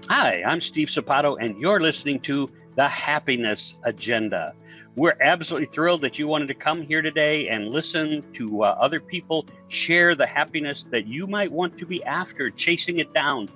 Hi, I'm Steve Sapato, and you're listening to The Happiness Agenda. We're absolutely thrilled that you wanted to come here today and listen to other people share the happiness that you might want to be after, chasing it down,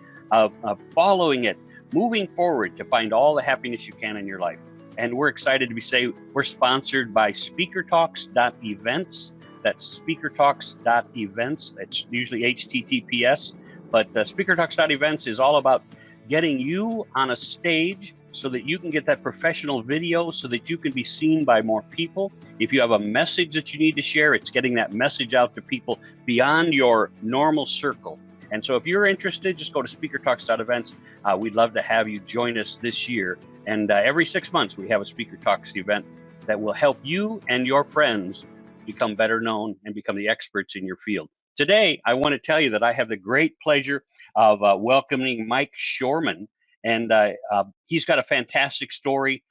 following it, moving forward to find all the happiness you can in your life. And we're excited to say we're sponsored by speakertalks.events. That's speakertalks.events. That's usually HTTPS. But speakertalks.events is all about getting you on a stage so that you can get that professional video so that you can be seen by more people. If you have a message that you need to share, it's getting that message out to people beyond your normal circle. And so if you're interested, just go to speakertalks.events. We'd love to have you join us this year. And every 6 months, we have a Speaker Talks event that will help you and your friends become better known and become the experts in your field. Today, I want to tell you that I have the great pleasure of welcoming Mike Shoreman, and he's got a fantastic story.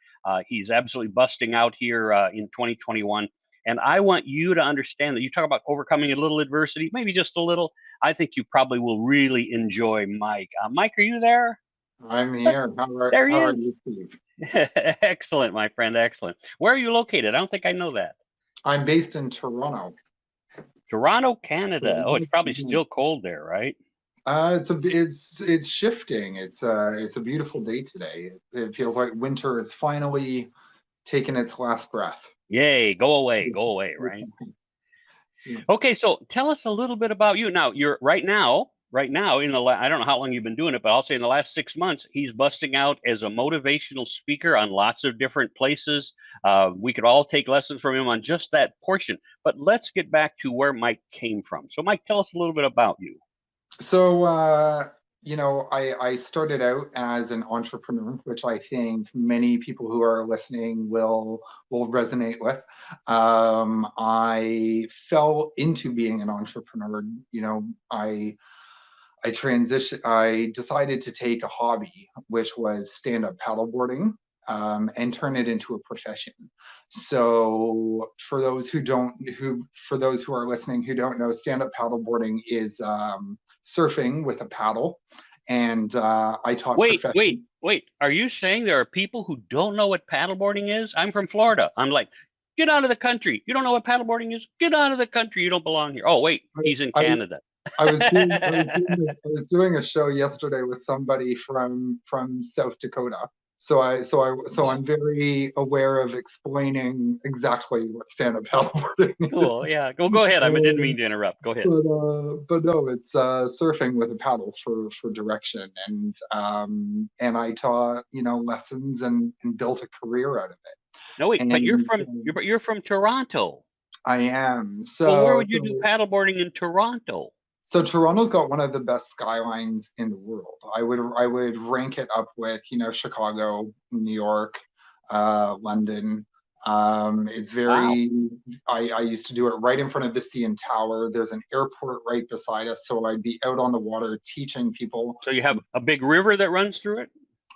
He's absolutely busting out here in 2021, and I want you to understand that you talk about overcoming a little adversity, maybe just a little. I think you probably will really enjoy Mike. Mike, are you there? I'm here. There he How are is. you, Steve? Excellent, my friend, excellent. Where are you located? I don't think I know that. I'm based in Toronto. Toronto, Canada. Oh, it's probably Mhm. still cold there, right? It's shifting. It's a beautiful day today. It feels like winter is finally taking its last breath. Yay, go away, right? Yeah. Okay, so tell us a little bit about you. Now, you're right now in the I don't know how long you've been doing it, but I'll say in the last 6 months, he's busting out as a motivational speaker on lots of different places. We could all take lessons from him on just that portion. But let's get back to where Mike came from. So, Mike, tell us a little bit about you. So, I started out as an entrepreneur, which I think many people who are listening will resonate with. I fell into being an entrepreneur. I decided to take a hobby, which was stand-up paddleboarding, and turn it into a profession. So for those who are listening who don't know, stand-up paddleboarding is surfing with a paddle, and I taught profession. Wait. Are you saying there are people who don't know what paddleboarding is? I'm from Florida. I'm like, get out of the country. You don't know what paddleboarding is? Get out of the country. You don't belong here. Oh, wait, he's in I, Canada. I was doing a show yesterday with somebody from South Dakota. So I'm very aware of explaining exactly what stand-up paddleboarding is. Cool. Yeah. Go ahead. I didn't mean to interrupt. Go ahead. But no, it's surfing with a paddle for direction, and I taught lessons and built a career out of it. No, wait, but And you're from Toronto. I am Well, where so would you do so paddleboarding in Toronto? So Toronto's got one of the best skylines in the world. I would rank it up with, Chicago, New York, London. It's Wow. very. I used to do it right in front of the CN Tower. There's an airport right beside us, so I'd be out on the water teaching people. So you have a big river that runs through it?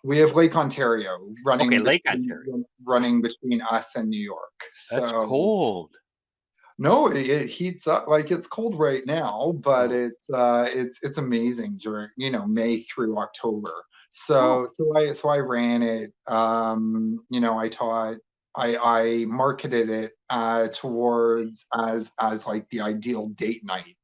We have Lake Ontario Okay, running Lake between Ontario. running between us and New York. That's So cold. no, it heats up. Like it's cold right now, but Oh. it's amazing during May through October. Oh. So I ran it. I taught. I marketed it towards as like the ideal date night,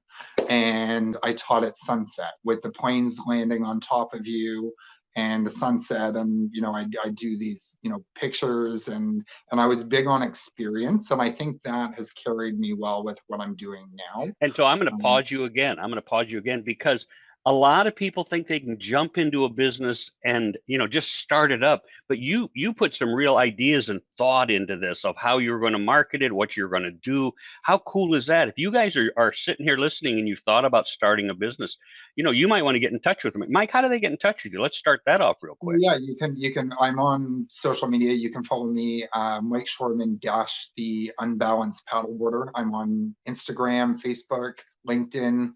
and I taught at sunset with the planes landing on top of you and the sunset, and I do these pictures, and I was big on experience, and I think that has carried me well with what I'm doing now. And so I'm going to Um, pause you again. I'm going to pause you again because a lot of people think they can jump into a business and, just start it up. But you put some real ideas and thought into this of how you're going to market it, what you're going to do. How cool is that? If you guys are sitting here listening and you've thought about starting a business, you might want to get in touch with them. Mike, how do they get in touch with you? Let's start that off real quick. yeah, you can. I'm on social media. You can follow me, Mike Shoreman dash the Unbalanced Paddleboarder. I'm on Instagram, Facebook, LinkedIn,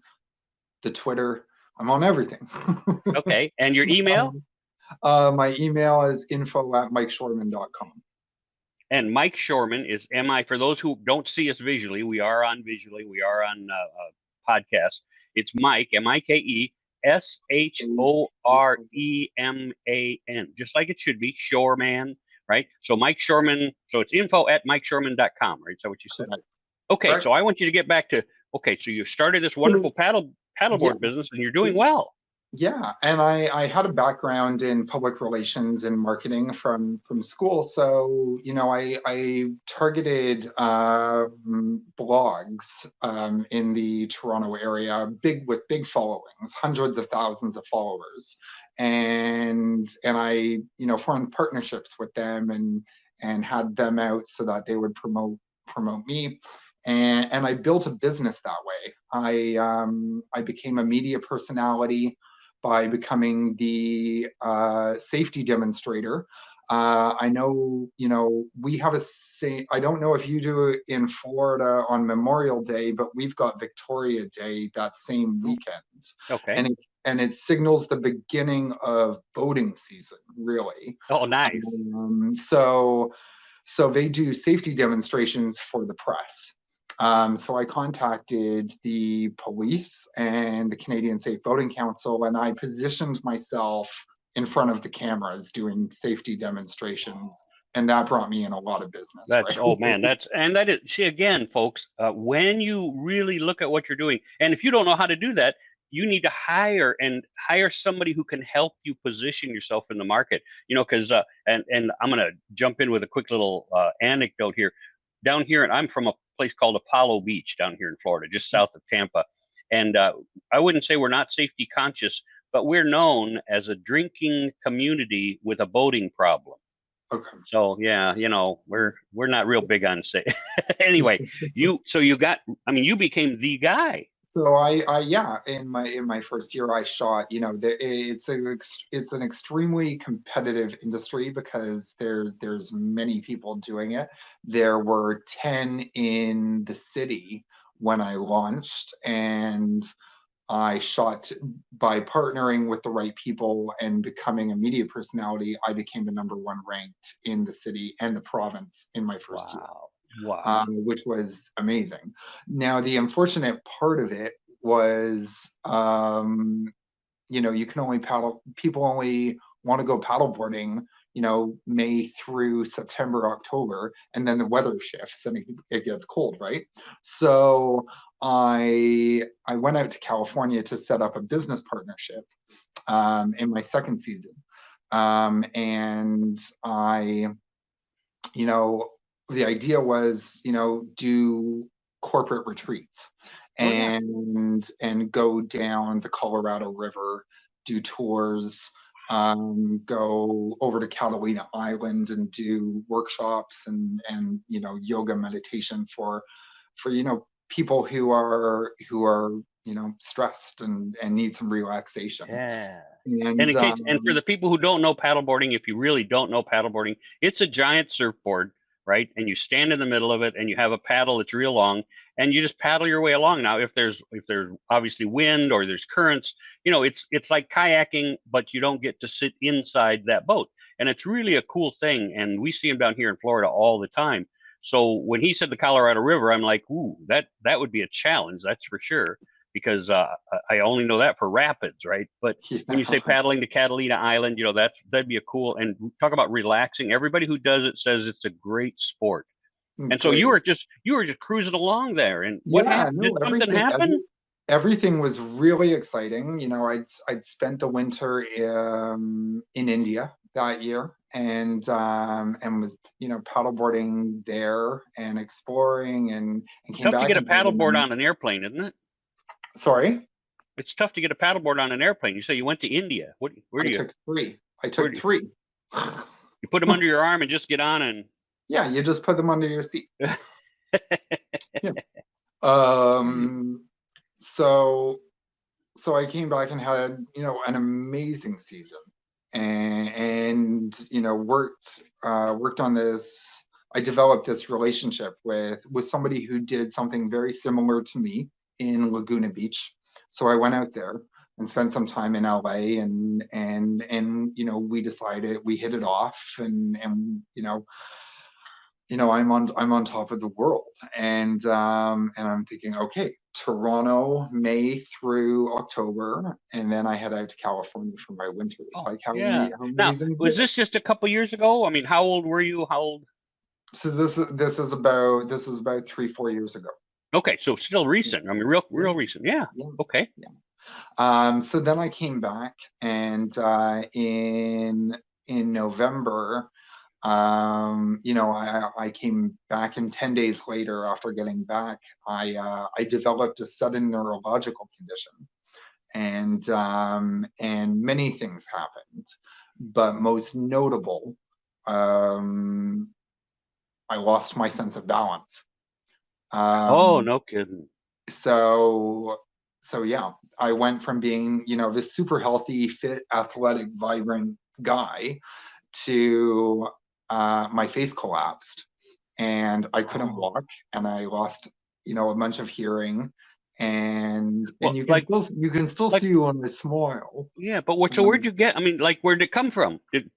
the Twitter. I'm on everything. Okay. And your email? Um, my email is info@mikeshoreman.com. And Mike Shoreman is MI. For those who don't see us visually, we are on podcast. It's Mike, Mike, Shoreman, just like it should be, Shoreman, right? So Mike Shoreman, so it's info@mikeshoreman.com, right? Is that what you said? Okay, Correct. so I want you to get back to, okay, so you started this wonderful Yeah. paddleboard business and you're doing well. Yeah, and I had a background in public relations and marketing from school, so I targeted blogs in the Toronto area, with big followings, hundreds of thousands of followers, and I formed partnerships with them and had them out so that they would promote me. And I built a business that way. I became a media personality by becoming the safety demonstrator. I know, we have I don't know if you do it in Florida on Memorial Day, but we've got Victoria Day that same weekend. Okay. And it signals the beginning of boating season, really. Oh, nice. So they do safety demonstrations for the press. So I contacted the police and the Canadian Safe Boating Council, and I positioned myself in front of the cameras doing safety demonstrations, and that brought me in a lot of business. That's, right? oh man, that is, see, again, folks, when you really look at what you're doing, and if you don't know how to do that, you need to hire somebody who can help you position yourself in the market, because and I'm going to jump in with a quick little anecdote here. Down here, and I'm from a place called Apollo Beach down here in Florida, just south of Tampa. And I wouldn't say we're not safety conscious, but we're known as a drinking community with a boating problem. Okay. So yeah, we're not real big on say. Anyway, you became the guy. So yeah, in my first year, I shot. It's an extremely competitive industry because there's many people doing it. There were 10 in the city when I launched, and I shot by partnering with the right people and becoming a media personality. I became the #1 ranked in the city and the province in my first year. Wow. Which was amazing. Now, the unfortunate part of it was, you can only people only want to go paddleboarding, May through September, October, and then the weather shifts and it gets cold, right? So I went out to California to set up a business partnership in my second season. And the idea was, do corporate retreats and go down the Colorado River, do tours, go over to Catalina Island and do workshops and yoga meditation for people who are stressed and need some relaxation. Yeah. And And for the people who don't know paddleboarding, if you really don't know paddleboarding, it's a giant surfboard, right? And you stand in the middle of it and you have a paddle that's real long and you just paddle your way along. Now, if there's obviously wind or there's currents, it's like kayaking, but you don't get to sit inside that boat. And it's really a cool thing. And we see them down here in Florida all the time. So when he said the Colorado River, I'm like, ooh, that would be a challenge, that's for sure, because I only know that for rapids, right? But when you say paddling to Catalina Island, that'd be a cool, and talk about relaxing. Everybody who does it says it's a great sport. And so you were just cruising along there, and what happened? Did something happen? Everything was really exciting. I'd spent the winter in India that year, and was paddleboarding there and exploring and came Tough back. to get a paddleboard on an airplane, isn't it? Sorry? It's tough to get a paddleboard on an airplane. You say you went to India. Where do you? I took three. You put them under your arm and just get on and. Yeah, you just put them under your seat. Yeah. So I came back and had an amazing season, and worked on this. I developed this relationship with somebody who did something very similar to me in Laguna Beach. So I went out there and spent some time in LA, and we decided, we hit it off, and I'm on top of the world, and I'm thinking, okay, Toronto, May through October, and then I head out to California for my winters. Oh, Like yeah. how Now, amazing is was this this? just a couple years ago? I mean, how old were you? How old? So this is about 3-4 years ago. Okay, so still Yeah, recent. I mean, real, yeah, real recent. Yeah. yeah, Okay. yeah. So then I came back, and in November, I came back, and 10 days later after getting back, I developed a sudden neurological condition, and many things happened, but most notable, um, I lost my sense of balance. Oh, Um, no kidding. so so yeah, I went from being, this super healthy, fit, athletic, vibrant guy to my face collapsed, and I couldn't Oh, walk, and I lost, a bunch of hearing, and well, you can still like, see when I smile. yeah. But what? So where'd Um, you get? I mean, like, where'd it come from? Did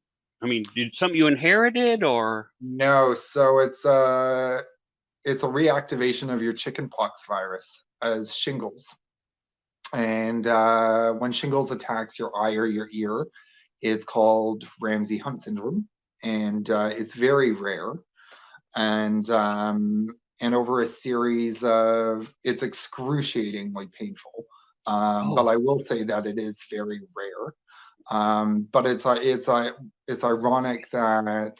something you inherited or? no, so it's a reactivation of your chickenpox virus as shingles. And when shingles attacks your eye or your ear, it's called Ramsay Hunt syndrome, and it's very rare. And over a series of, it's excruciatingly painful. But Oh, I will say that it is very rare. But it's ironic that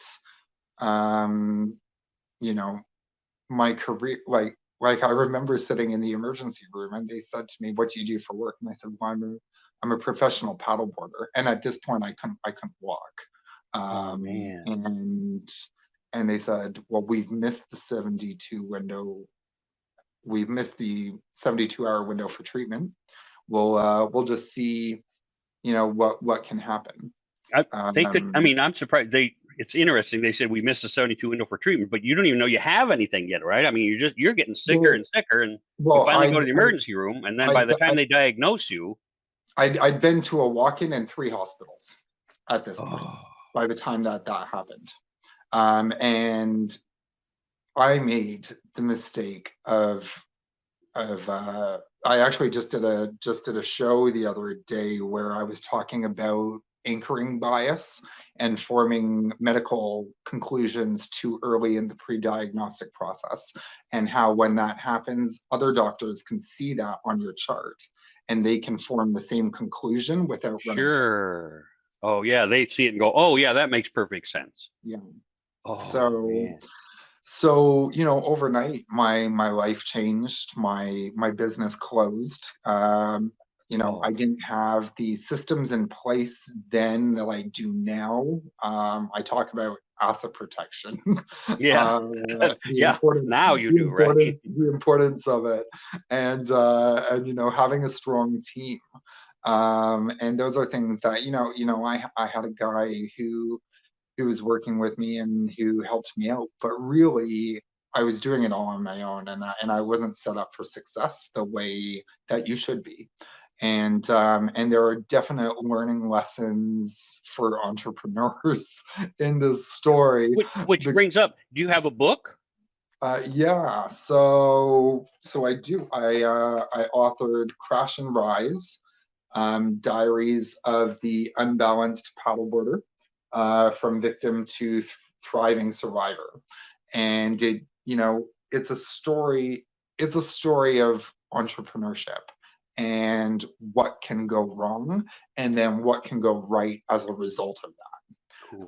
um, you know my career, like I remember sitting in the emergency room, and they said to me, "What do you do for work?" And I said, "Well, I'm a professional paddleboarder." And at this point, I couldn't walk. oh Um, man. and and they said, "Well, we've missed the 72-hour window for treatment. We'll just see, what can happen." They could. I Um, mean, I'm surprised. It's interesting. They said we missed the 72 window for treatment, but you don't even know you have anything yet, right? I mean, you're getting sicker well, and sicker, and you well, finally go to the emergency room, and then by I'd, the time they diagnose you, I'd been to a walk-in and 3 hospitals at this point oh, by the time that happened. And I made the mistake of I actually just did a show the other day where I was talking about anchoring bias and forming medical conclusions too early in the pre-diagnostic process, and how when that happens, other doctors can see that on your chart, and they can form the same conclusion without running tests. sure. Oh yeah, they see it and go, oh yeah, that makes perfect sense. Yeah. Oh So man. so overnight my life changed, my business closed. I Oh didn't have the systems in place then that I do now. I talk about asset protection. yeah, uh, the yeah. importance Now you the do, right? importance the importance of it, and having a strong team. And those are things that, I had a guy who was working with me and who helped me out. But really, I was doing it all on my own, and I wasn't set up for success the way that you should be. And there are definite learning lessons for entrepreneurs in this story. Which The, brings up, do you have a book? yeah, so I do. I authored Crash and Rise, Diaries of the Unbalanced Paddleboarder, from victim to thriving survivor. And it's a story. It's a story of entrepreneurship and what can go wrong, and then what can go right as a result of that. Cool.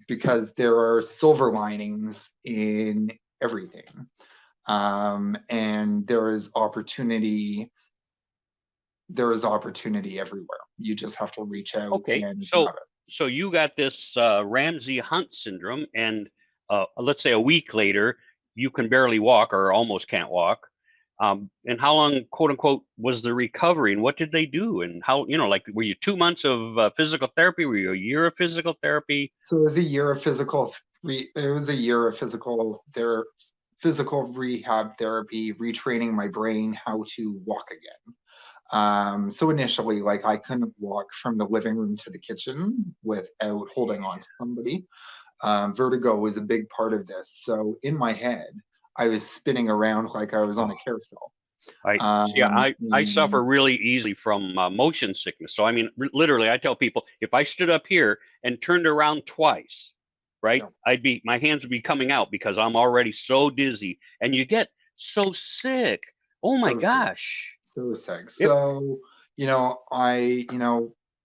Because there are silver linings in everything, and there is opportunity everywhere. You just have to reach out Okay, and grab so so you got this Ramsey Hunt syndrome, and let's say a week later, you can barely walk or almost can't walk. And how long, quote unquote, was the recovery, and what did they do? And how, like, were you 2 months of physical therapy? Were you a year of physical therapy? So it was a year of physical rehab therapy, retraining my brain how to walk again. So initially, like, I couldn't walk from the living room to the kitchen without holding on to somebody. Vertigo was a big part of this. So in my head, I was spinning around like I was on a carousel. I suffer And really easily from motion sickness. So I mean, literally, I tell people if I stood up here and turned around twice, right, yeah, my hands would be coming out because I'm already so dizzy, and you get so sick. Oh my so gosh! so sick. It, So,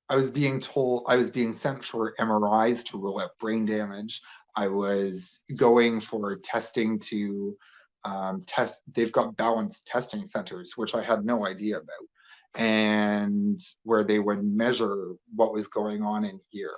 I was being told, I was being sent for MRIs to rule out brain damage. I was going for testing to test. They've got balanced testing centers, which I had no idea about, and where they would measure what was going on in here.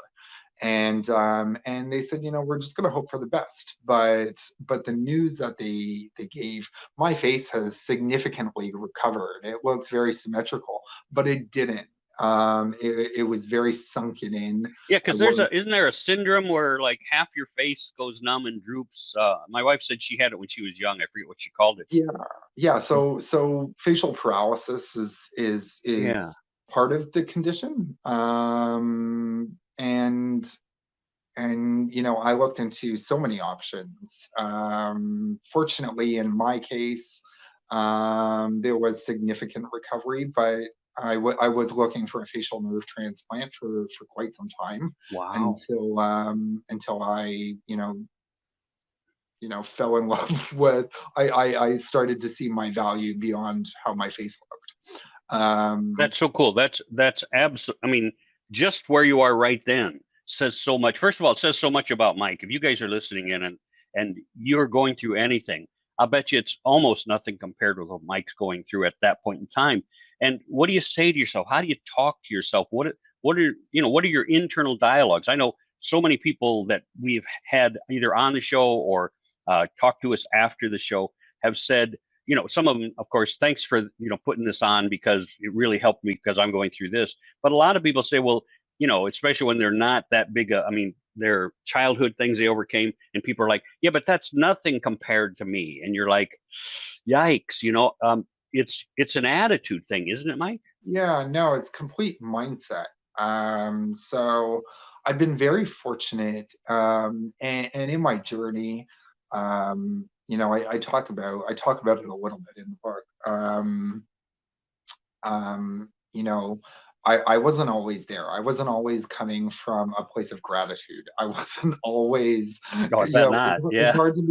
And they said, we're just going to hope for the best. But the news that they gave, my face has significantly recovered. It looks very symmetrical, but it didn't. It was very sunken in. yeah, I because was isn't there a syndrome where like half your face goes numb and droops? My wife said she had it when she was young. I forget what she called it. Yeah, yeah. So facial paralysis Yeah. is part of the condition. And I looked into so many options. Fortunately, in my case, there was significant recovery, but I was looking for a facial nerve transplant for quite some time Wow. until I fell in love with. I started to see my value beyond how my face looked. That's so cool. That's absolutely. I mean, just where you are right then says so much. First of all, it says so much about Mike. If you guys are listening in and you're going through anything, I'll bet you it's almost nothing compared with what Mike's going through at that point in time. And what do you say to yourself? How do you talk to yourself? What are your internal dialogues? I know so many people that we've had either on the show or talked to us after the show have said, some of them, of course, thanks for, putting this on because it really helped me because I'm going through this. But a lot of people say, well, especially when they're not that big, I mean, their childhood things they overcame, and people are like, yeah, but that's nothing compared to me. And you're like, yikes, it's an attitude thing, isn't it, Mike? Yeah, no, it's complete mindset. So I've been very fortunate, and in my journey, I talk about it a little bit in the book. Um, you know, I wasn't always there. I wasn't always coming from a place of gratitude. I wasn't always, No, I bet not. it's Yeah. hard to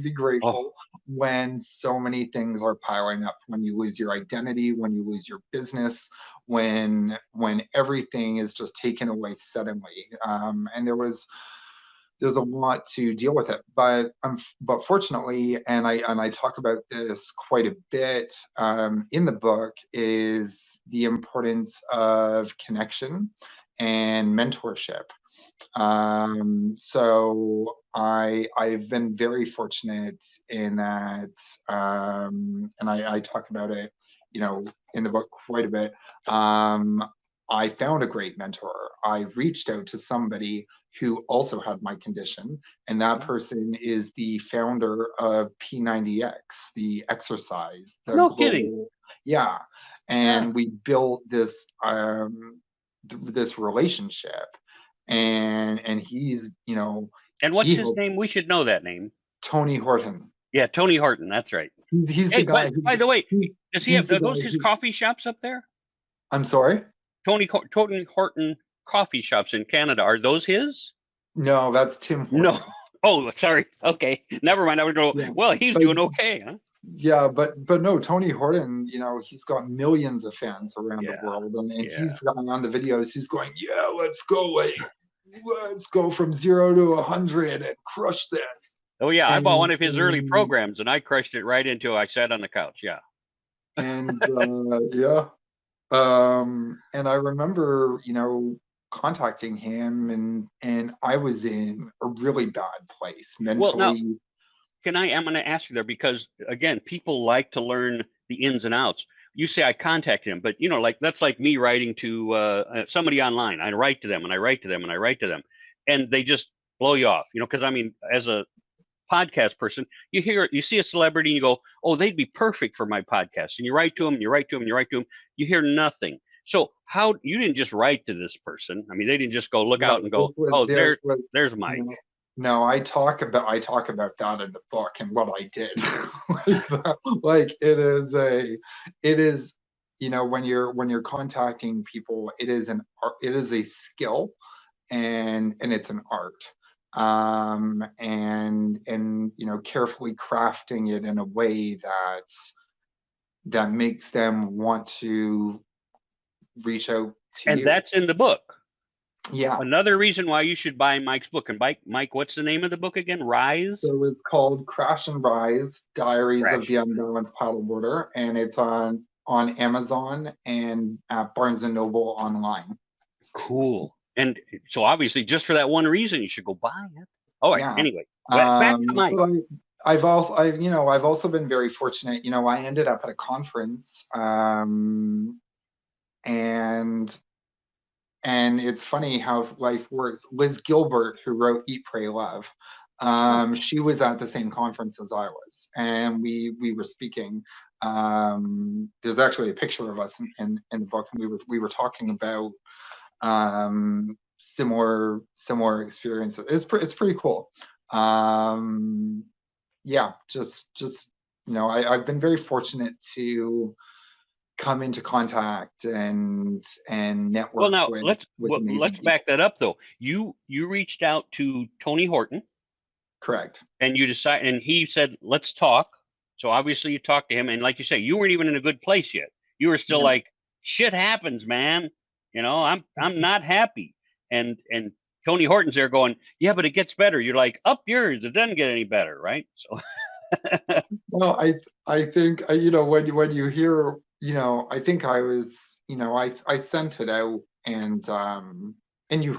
be Oh, grateful when so many things are piling up, when you lose your identity, when you lose your business, when everything is just taken away suddenly. And there's a lot to deal with it. But fortunately, and I talk about this quite a bit in the book, is the importance of connection and mentorship. So I've been very fortunate in that, and I talk about it, in the book quite a bit. Um, I found a great mentor. I reached out to somebody who also had my condition, and that person is the founder of P90X, the exercise, the no kidding. global, yeah. Yeah. And we built this relationship, and he's And what's he his helped. name? We should know that name. Tony Horton. Yeah, Tony Horton. That's right. He's the Hey, guy. by the way, does he He's have the are guy those his who. coffee shops up there? I'm sorry. Tony Horton coffee shops in Canada. Are those his? No, that's Tim No. Horton. Oh, sorry. Okay. Never mind. I would go, Yeah, well, he's but doing okay, huh? yeah, but no, Tony Horton. He's got millions of fans around the Yeah. world, and Yeah. he's the guy on the videos who's going, yeah, let's go from 0 to 100 and crush this. Oh, yeah. I bought one And of his early programs and I crushed it right into I sat on the couch. Yeah. and yeah. And I remember, contacting him, and I was in a really bad place Well, now, mentally. I'm going to ask you there because, again, people like to learn the ins and outs. You say I contacted him, but, like that's like me writing to somebody online. I write to them and I write to them and I write to them, and they just blow you off, because I mean, as a podcast person, you see a celebrity and you go, oh, they'd be perfect for my podcast. And you write to them, and you write to them, and you write to them, you hear nothing. So how you didn't just write to this person? I mean, they didn't just go look No, out and go, oh, there's you Mike. know, No, I talk about that in the book and what I did. Like it is, when you're contacting people, it is an art, it is a skill, and it's an art. And carefully crafting it in a way that makes them want to reach out to And you. that's in the book. Yeah. Another reason why you should buy Mike's book. And Mike, what's the name of the book again? Rise? So it's called Crash and Rise: Diaries of Crash. the Unbalanced Paddleboarder, and it's on Amazon and at Barnes and Noble online. Cool. And so obviously just for that one reason, you should go buy it. All right. Yeah. Anyway, back to Mike. But I've also been very fortunate. I ended up at a conference, and it's funny how life works. Liz Gilbert, who wrote Eat, Pray, Love, she was at the same conference as I was, and we were speaking. There's actually a picture of us in the book, and we were talking about similar experiences. It's pretty cool. Yeah, just I've been very fortunate to come into contact and Well, network now with amazing let's people. back that up though. You reached out to Tony Horton Correct. and you decided, and he said, let's talk. So obviously you talked to him, and like you say, you weren't even in a good place yet. You were still Yeah. like, shit happens, man. I'm not happy. And Tony Horton's there going, yeah, but it gets better. You're like, up yours, it doesn't get any better, right? So Well, I think when you hear, I think I was, I sent it out, and you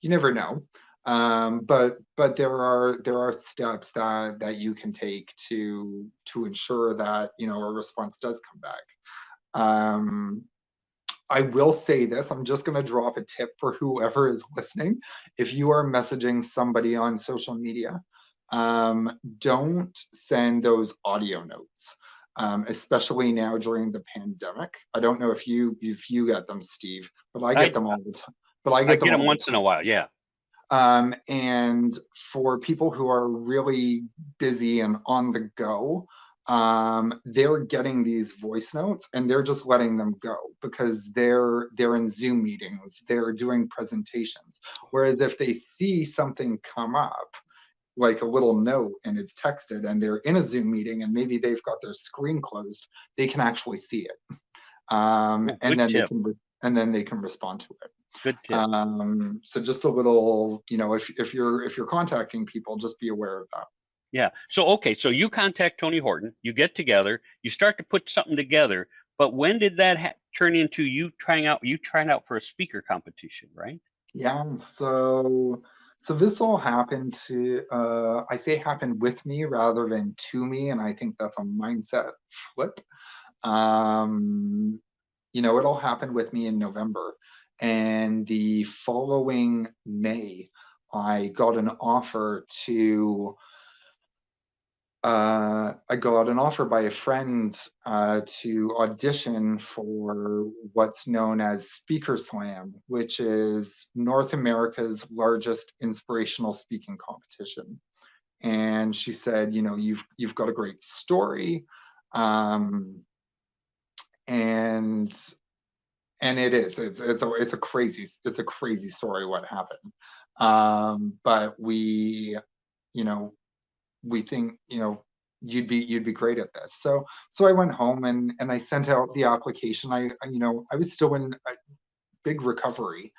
never know. But there are steps that you can take to ensure that a response does come back. I will say this, I'm just going to drop a tip for whoever is listening. If you are messaging somebody on social media, don't send those audio notes, especially now during the pandemic. I don't know if you get them, Steve, but I get them all the time. But I I get them get them all the once in a time. while. Yeah. And for people who are really busy and on the go, they're getting these voice notes and they're just letting them go because they're in Zoom meetings, they're doing presentations. Whereas if they see something come up, like a little note, and it's texted and they're in a Zoom meeting and maybe they've got their screen closed, they can actually see it. Oh, And good then tip. they can respond to it. Good tip. So just a little, if you're contacting people, just be aware of that. Yeah. So okay, so you contact Tony Horton, you get together, you start to put something together. But when did that turn into you trying out for a speaker competition, right? Yeah. So this all happened I say happened with me rather than to me, and I think that's a mindset flip. It all happened with me in November, and the following May, I got an offer by a friend to audition for what's known as Speaker Slam, which is North America's largest inspirational speaking competition. And she said, you've got a great story, and it is it's a crazy story what happened. But we think you'd be great at this. So I went home and I sent out the application. I was still in a big recovery,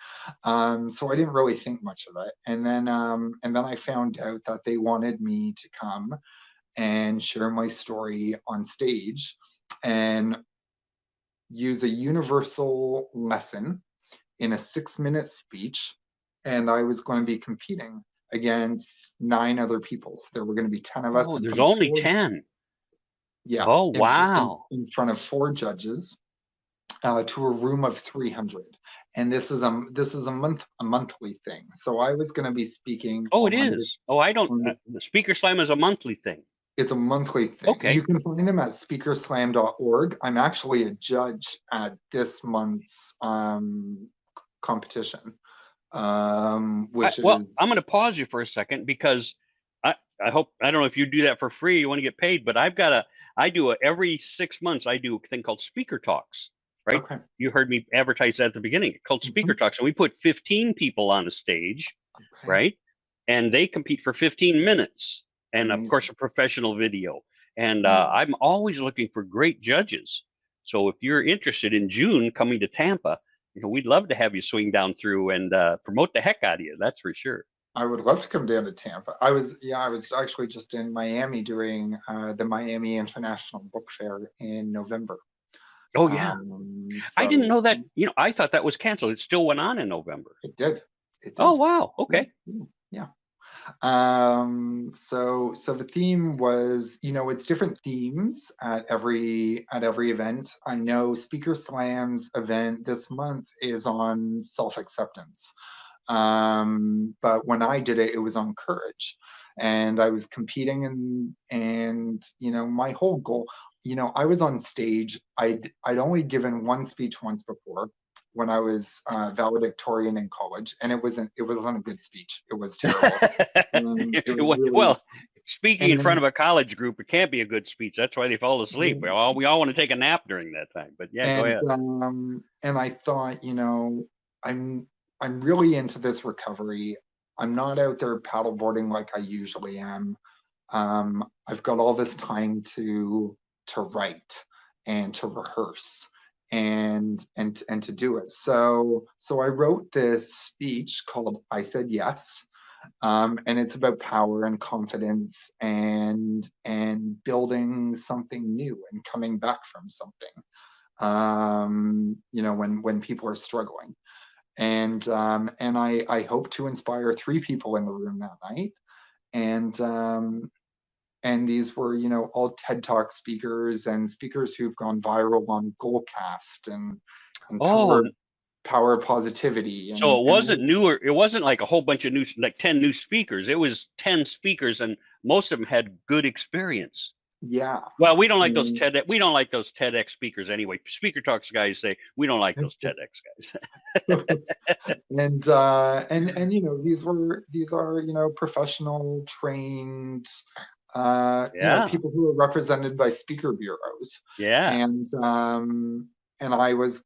so I didn't really think much of it. And then I found out that they wanted me to come and share my story on stage and use a universal lesson in a 6-minute speech. And I was going to be competing against 9 other people. So there were going to be 10 of us Oh, in there's front of only 4. 10. Yeah, Oh, in wow. front of 4 judges, to a room of 300. And this is a monthly thing. So I was going to be speaking Oh, it on is. Oh, I don't. the The Speaker Slam is a monthly thing. it's a monthly thing. You Okay. can find them at speakerslam.org. I'm actually a judge at this month's competition. which Well, is I'm going to pause you for a second because I hope, I don't know if you do that for free, you want to get paid, but I do every 6 months, I do a thing called speaker talks, right? okay. You heard me advertise that at the beginning, called speaker Mhm. talks. And we put 15 people on a stage, Okay. right? And they compete for 15 minutes. And of Amazing. course, a professional video. And Amazing. I'm always looking for great judges. So if you're interested in June coming to Tampa, we'd love to have you swing down through and promote the heck out of you. That's for sure. I would love to come down to Tampa. I was actually just in Miami doing the Miami International Book Fair in November. Oh yeah. I didn't So know that. I thought that was canceled. It still went on in November. it did. It Oh did. wow. Yeah. Okay. Yeah. So the theme was, it's different themes at every event. I know Speaker Slam's event this month is on self-acceptance. But when I did it, it was on courage, and I was competing, and my whole goal, I was on stage. I'd only given one speech once before when I was valedictorian in college, and it wasn't a good speech. It was terrible. It was really Well, speaking in front and of a college group, it can't be a good speech. That's why they fall asleep. We all want to take a nap during that time. But yeah, go and ahead. and I thought, I'm I'm really into this recovery. I'm not out there paddleboarding like I usually am. I've got all this time to write and to rehearse and to do it. So I wrote this speech called "I Said Yes," and it's about power and confidence and building something new and coming back from something. When people are struggling. And I hope to inspire three people in the room that night. And these were, all TED Talk speakers and speakers who've gone viral on Goalcast and Oh, power positivity so it wasn't and newer. It wasn't like a whole bunch of new, like 10 new speakers. It was 10 speakers, and most of them had good experience. yeah. Well, we don't like those And, TED. We don't like those TEDx speakers anyway. Speaker Talks guys say we don't like those TEDx guys. and these are professional trained Yeah, people who are represented by speaker bureaus. yeah. And I was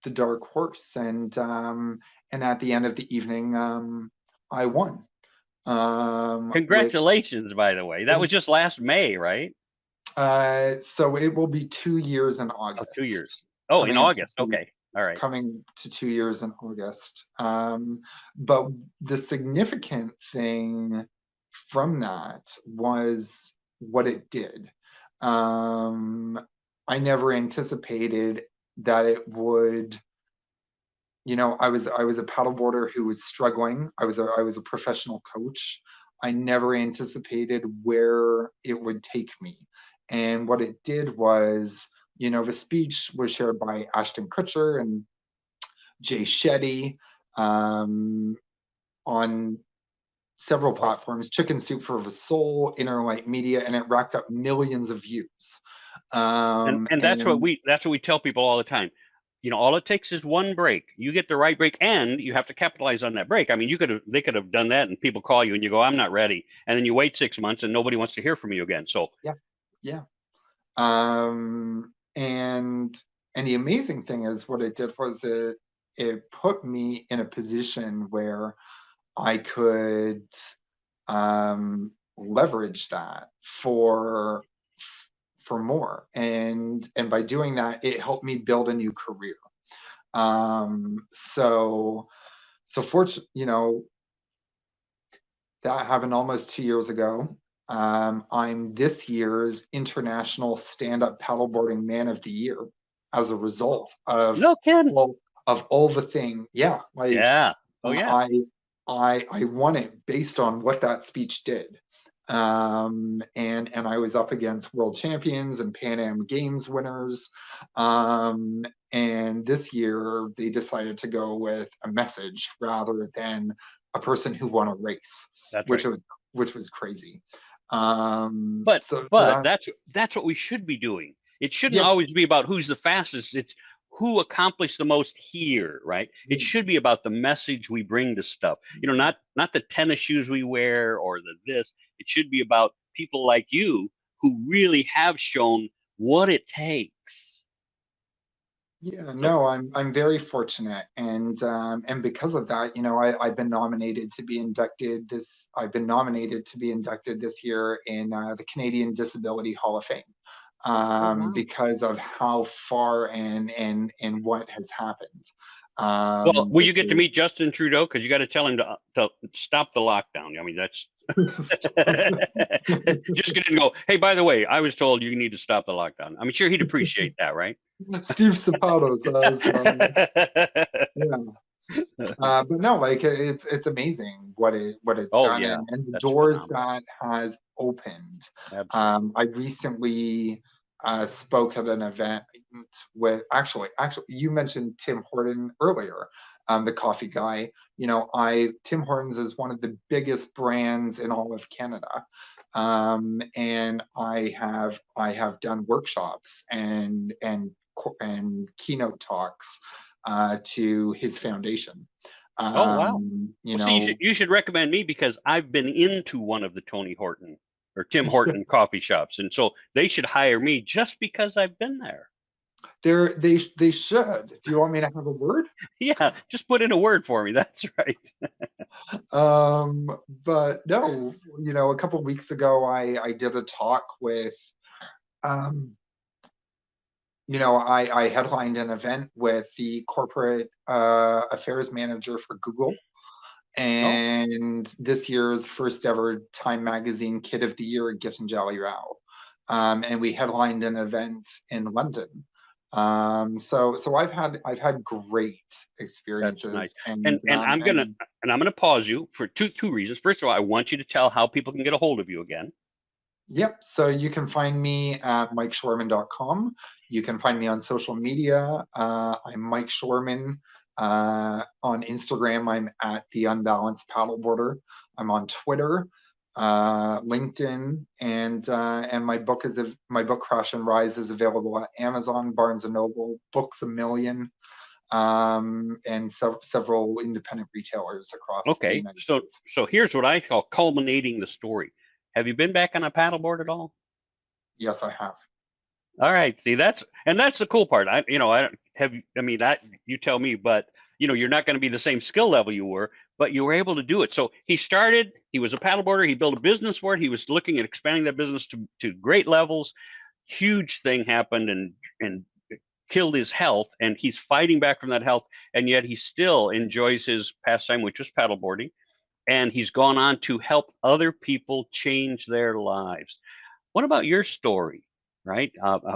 the dark horse, and at the end of the evening I won. Which Congratulations, by the way. That was just last May, right? So it will be 2 years in Oh, 2 years. August. Oh, in Coming up to August. Okay. All right. coming to 2 years in August. But the significant thing from that was what it did. I never anticipated that it would. I was a paddleboarder who was struggling. I was a professional coach. I never anticipated where it would take me. And what it did was, the speech was shared by Ashton Kutcher and Jay Shetty on several platforms, Chicken Soup for the Soul, Interlight Media, and it racked up millions of views. And that's what we tell people all the time. All it takes is one break. You get the right break, and you have to capitalize on that break. I mean, they could have done that, and people call you, and you go, "I'm not ready," and then you wait 6 months, and nobody wants to hear from you again. So yeah, yeah. And the amazing thing is what it did was it put me in a position where I could leverage that for more, and by doing that it helped me build a new career. So fortunately, that happened almost 2 years ago. I'm this year's International Stand-Up Paddleboarding Man of the Year as a result of no kidding. all the thing. Yeah, like Yeah. Oh yeah. I won it based on what that speech did. And I was up against world champions and Pan Am Games winners. And this year they decided to go with a message rather than a person who won a race, That's which right. was crazy. But So but that that's what we should be doing. It shouldn't yeah, always be about who's the fastest. It's who accomplished the most here, right? It should be about the message we bring to stuff. Not the tennis shoes we wear or the this. It should be about people like you who really have shown what it takes. Yeah, So, no, I'm very fortunate, and because of that, I've been nominated to be inducted this. I've been nominated to be inducted this year in the Canadian Disability Hall of Fame, oh wow. because of how far and what has happened. Well, will With you get to meet this, Justin Trudeau? Because you got to tell him to stop the lockdown. I mean, that's just gonna go. Hey, by the way, I was told you need to stop the lockdown. I'm sure he'd appreciate that, right? Steve Sapato says, yeah. But no, like it's amazing what it's Oh done, yeah, and the that's doors phenomenal. that has opened. Absolutely. I recently spoke at an event with actually you mentioned Tim Horton earlier, the coffee guy. I Tim Hortons is one of the biggest brands in all of Canada, and I have done workshops and keynote talks to his foundation. Oh wow. Um, you Well, see, know, you should recommend me because I've been into one of the Tony Horton or Tim Horton coffee shops, and so they should hire me just because I've been there. they should. Do you want me to have a word? Yeah, just put in a word for me. That's right. But no, a couple of weeks ago, I did a talk with, um, I headlined an event with the corporate affairs manager for Google, Oh, and this year's first ever Time Magazine Kid of the Year, Gitanjali Rao. And we headlined an event in London. So I've had great that's nice. experiences, and And um, and I'm gonna pause you for two reasons. First of all, I want you to tell how people can get a hold of you again. yep. So you can find me at mikeshoreman.com. You can find me on social media. I'm Mike Shoreman. On Instagram, I'm at the Unbalanced Paddleboarder. I'm on Twitter, LinkedIn, and my book Crash and Rise is available at Amazon, Barnes and Noble, Books a Million, and several independent retailers across the Okay, United so States. here's what I call culminating the story. Have you been back on a paddleboard at all? Yes, I have. All right. See, that's the cool part. I don't have, I mean, that you tell me, but you're not going to be the same skill level you were, but you were able to do it. So he was a paddleboarder. He built a business for it. He was looking at expanding that business to great levels. Huge thing happened and killed his health. And he's fighting back from that health. And yet he still enjoys his pastime, which was paddleboarding. And he's gone on to help other people change their lives. What about your story? Right?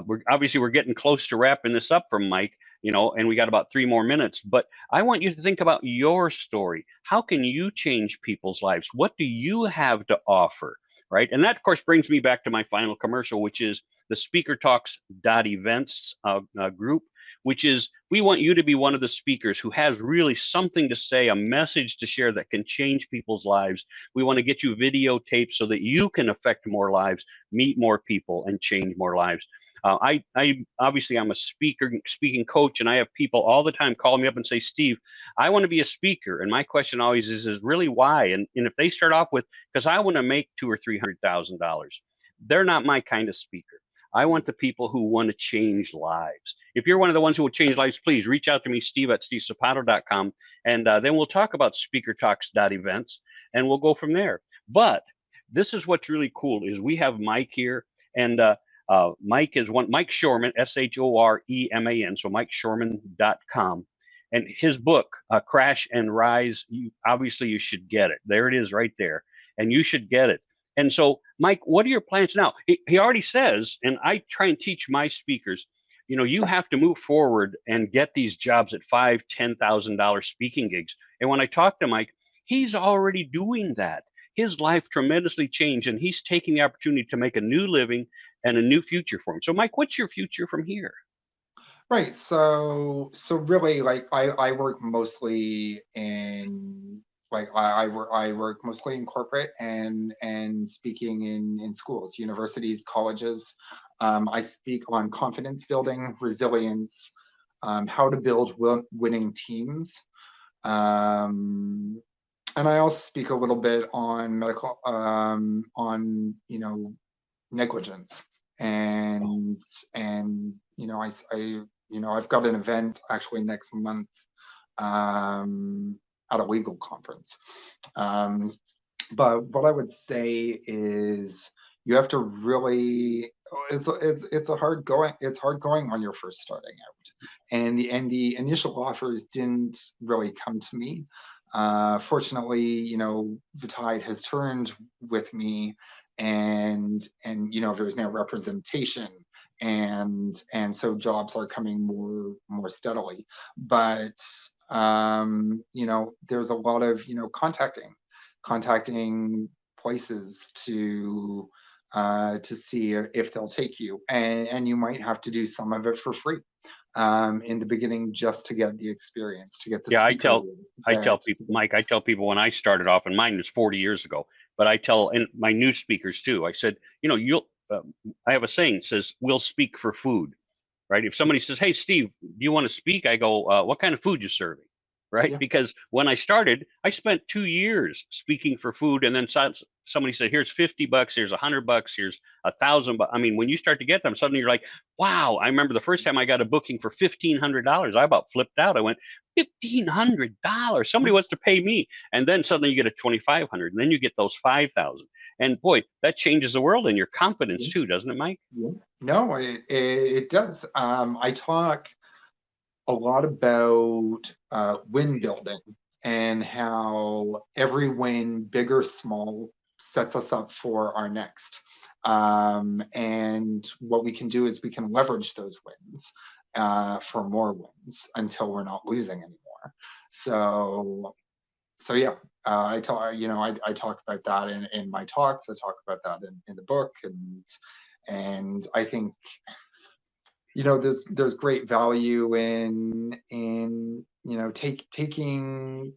We're getting close to wrapping this up from Mike, and we got about 3 more minutes. But I want you to think about your story. How can you change people's lives? What do you have to offer? Right? And that, of course, brings me back to my final commercial, which is the Speaker Talks events group, which is we want you to be one of the speakers who has really something to say, a message to share that can change people's lives. We want to get you videotaped so that you can affect more lives, meet more people, and change more lives. I obviously I'm a speaking coach, and I have people all the time call me up and say, Steve, I want to be a speaker, and my question always is really why? And if they start off with, because I want to make $200,000 or $300,000, they're not my kind of speaker. I want the people who want to change lives. If you're one of the ones who will change lives, please reach out to me, Steve at stevesapato.com, and then we'll talk about Speaker Talks events, and we'll go from there. But this is what's really cool is we have Mike here, and Mike is Mike Shoreman, Shoreman, so mikeshoreman.com. And his book, Crash and Rise, obviously you should get it. There it is right there. And you should get it. And so, Mike, what are your plans now? He already says, and I try and teach my speakers, you have to move forward and get these jobs at $5,000, $10,000 speaking gigs. And when I talk to Mike, he's already doing that. His life tremendously changed, and he's taking the opportunity to make a new living and a new future for him. So, Mike, what's your future from here? Right. So really, like I work mostly in I work mostly in corporate and speaking in schools, universities, colleges. I speak on confidence building, resilience, how to build winning teams. And I also speak a little bit on medical, on, you know, negligence. And you know, I've got an event actually next month at a legal conference. But what I would say is you have to really, it's hard going when you're first starting out. And the initial offers didn't really come to me. Fortunately, you know, the tide has turned with me, and you know, there's now representation, and so jobs are coming more steadily. But you know, there's a lot of, you know, contacting places to see if they'll take you, and you might have to do some of it for free in the beginning, just to get the experience, to get the Yeah, speaker I tell people, Mike, I tell people when I started off, and mine was 40 years ago, but I tell, and my new speakers too, I said, you know, I have a saying that says, we'll speak for food, right? If somebody says, hey, Steve, do you want to speak? I go, what kind of food you serving? Right? Yeah. Because when I started, I spent 2 years speaking for food, and then somebody said, here's $50, here's $100, here's $1,000. I mean, when you start to get them, suddenly you're like, wow. I remember the first time I got a booking for $1,500, I about flipped out. I went, $1,500, somebody wants to pay me. And then suddenly you get a 2,500, and then you get those 5,000. And boy, that changes the world and your confidence too, doesn't it, Mike? Yeah. No, it does. I talk a lot about win building, and how every win, big or small, sets us up for our next. And what we can do is we can leverage those wins for more wins until we're not losing anymore. So yeah, I talk, you know, I talk about that in my talks. I talk about that in the book, and I think, you know, there's great value in you know, taking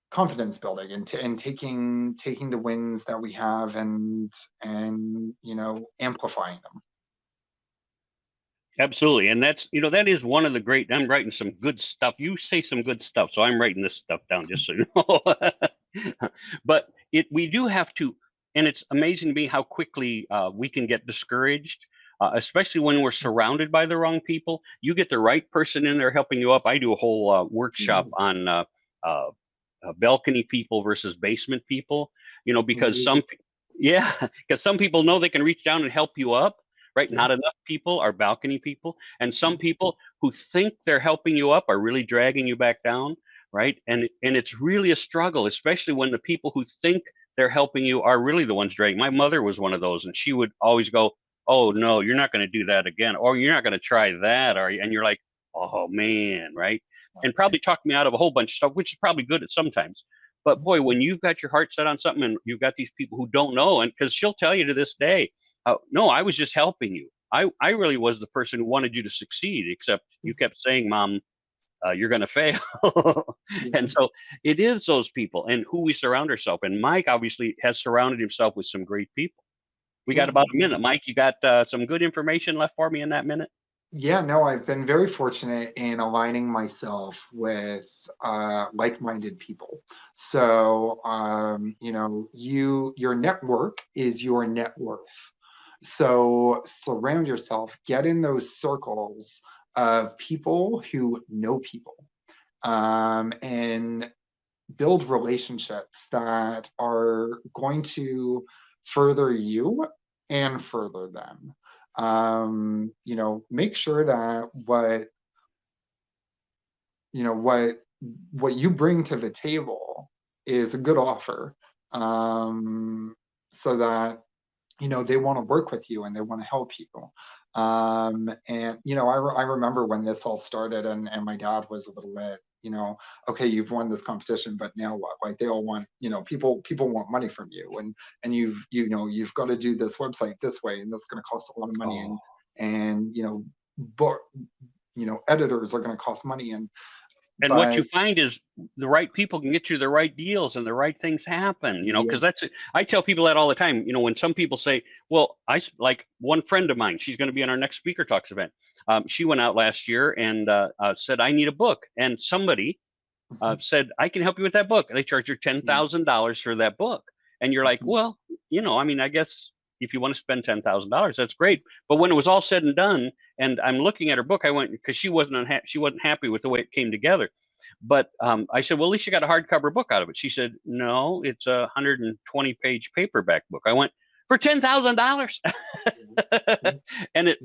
confidence building, and taking the wins that we have, and you know, amplifying them. Absolutely. And that's, you know, that is one of the great, I'm writing some good stuff. You say some good stuff, so I'm writing this stuff down, just so you know. But we do have to, and it's amazing to me how quickly we can get discouraged, especially when we're surrounded by the wrong people. You get the right person in there helping you up. I do a whole workshop on balcony people versus basement people, you know, because because some people know they can reach down and help you up, right? Not enough people are balcony people. And some people who think they're helping you up are really dragging you back down, right? And it's really a struggle, especially when the people who think they're helping you are really the ones dragging. My mother was one of those, and she would always go, oh no, you're not going to do that again, or you're not going to try that, are you? And you're like, oh man, right? And probably talked me out of a whole bunch of stuff, which is probably good at sometimes. But boy, when you've got your heart set on something, and you've got these people who don't know, and because she'll tell you to this day, no, I was just helping you. I really was the person who wanted you to succeed, except you kept saying, Mom, you're going to fail. And so it is those people and who we surround ourselves. And Mike obviously has surrounded himself with some great people. We got about a minute. Mike, you got some good information left for me in that minute? Yeah, no, I've been very fortunate in aligning myself with like-minded people. So, you know, your network is your net worth. So surround yourself, get in those circles of people who know people, and build relationships that are going to further you and further them. You know, make sure that what you bring to the table is a good offer, so that, you know, they want to work with you and they want to help you. And you know, I remember when this all started, and my dad was a little bit, you know, okay, you've won this competition, but now what? Like, they all want, you know, people want money from you, and you've got to do this website this way, and that's going to cost a lot of money. And you know, book, you know, editors are going to cost money. And what you find is the right people can get you the right deals and the right things happen, you know, because I tell people that all the time. You know, when some people say, well, like one friend of mine, she's going to be in our next Speaker Talks event. She went out last year and said, I need a book. And somebody said, I can help you with that book. They charge her $10,000 for that book. And you're like, well, I mean, I guess if you want to spend $10,000, that's great. But when it was all said and done, and I'm looking at her book, I went, because she wasn't happy with the way it came together. But I said, well, at least you got a hardcover book out of it. She said, no, it's a 120-page paperback book. I went, for $10,000. And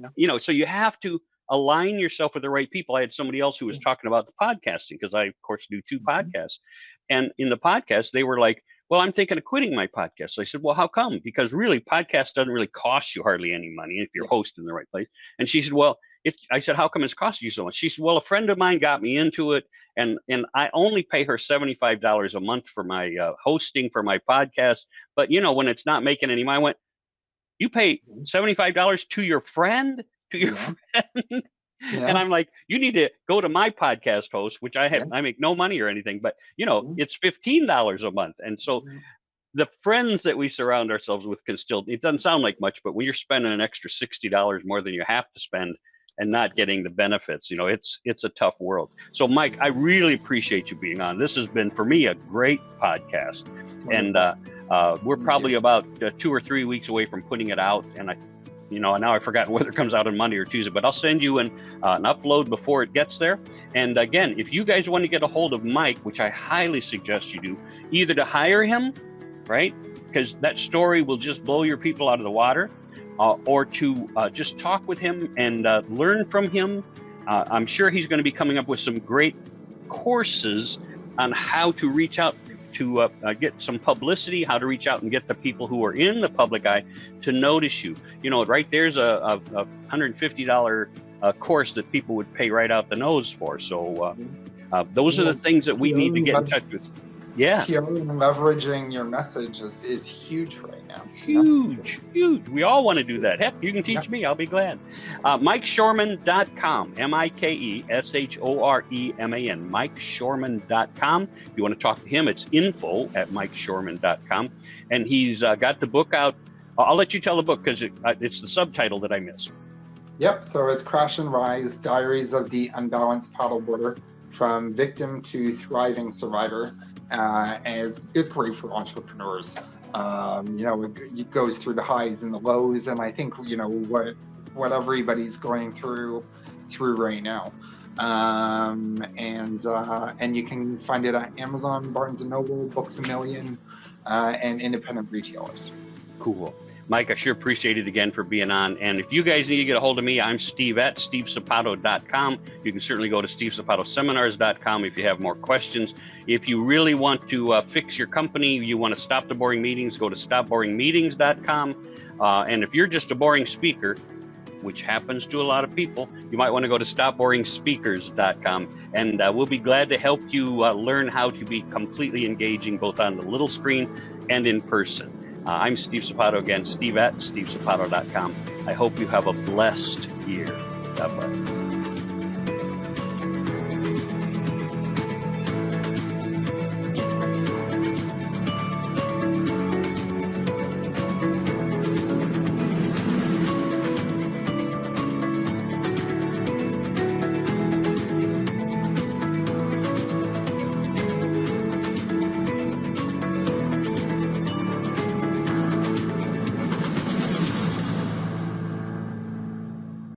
so you have to align yourself with the right people. I had somebody else who was talking about the podcasting, because I, of course, do 2 podcasts. And in the podcast, they were like, well, I'm thinking of quitting my podcast. So I said, well, how come? Because really, podcast doesn't really cost you hardly any money if you're hosting in the right place. And she said, well, I said, how come it's costing you so much? She said, well, a friend of mine got me into it, and I only pay her $75 a month for my hosting for my podcast. But, when it's not making any money, I went, you pay $75 to your friend? To your friend? And I'm like, you need to go to my podcast host, which I make no money or anything, but it's $15 a month. And so the friends that we surround ourselves with can still, it doesn't sound like much, but when you're spending an extra $60 more than you have to spend and not getting the benefits, it's a tough world. So Mike, I really appreciate you being on. This has been, for me, a great podcast. And we're probably about 2 or 3 weeks away from putting it out. And now I've forgotten whether it comes out on Monday or Tuesday, but I'll send you an upload before it gets there. And again, if you guys want to get a hold of Mike, which I highly suggest you do, either to hire him, right? Because that story will just blow your people out of the water, or to just talk with him and learn from him. I'm sure he's going to be coming up with some great courses on how to reach out to get some publicity, how to reach out and get the people who are in the public eye to notice you. Right there's a $150 course that people would pay right out the nose for. So those are the things that we need to get in touch with. Yeah. Leveraging your message is huge right now. Huge. We all want to do that. Heck, you can teach me. I'll be glad. MikeShoreman.com. MikeShoreman. MikeShoreman.com. If you want to talk to him, it's info@MikeShoreman.com. And he's got the book out. I'll let you tell the book, because it's the subtitle that I missed. Yep. So it's Crash and Rise: Diaries of the Unbalanced Paddleboarder, from Victim to Thriving Survivor. And it's great for entrepreneurs. It goes through the highs and the lows, and I think what everybody's going through right now. And you can find it at Amazon, Barnes and Noble, Books A Million, and independent retailers. Cool. Mike, I sure appreciate it again for being on. And if you guys need to get a hold of me, I'm Steve at stevesapato.com. You can certainly go to stevesapatoseminars.com if you have more questions. If you really want to fix your company, you want to stop the boring meetings, go to stopboringmeetings.com. And if you're just a boring speaker, which happens to a lot of people, you might want to go to stopboringspeakers.com. And we'll be glad to help you learn how to be completely engaging, both on the little screen and in person. I'm Steve Sapato again, Steve at stevesapato.com. I hope you have a blessed year. God bless.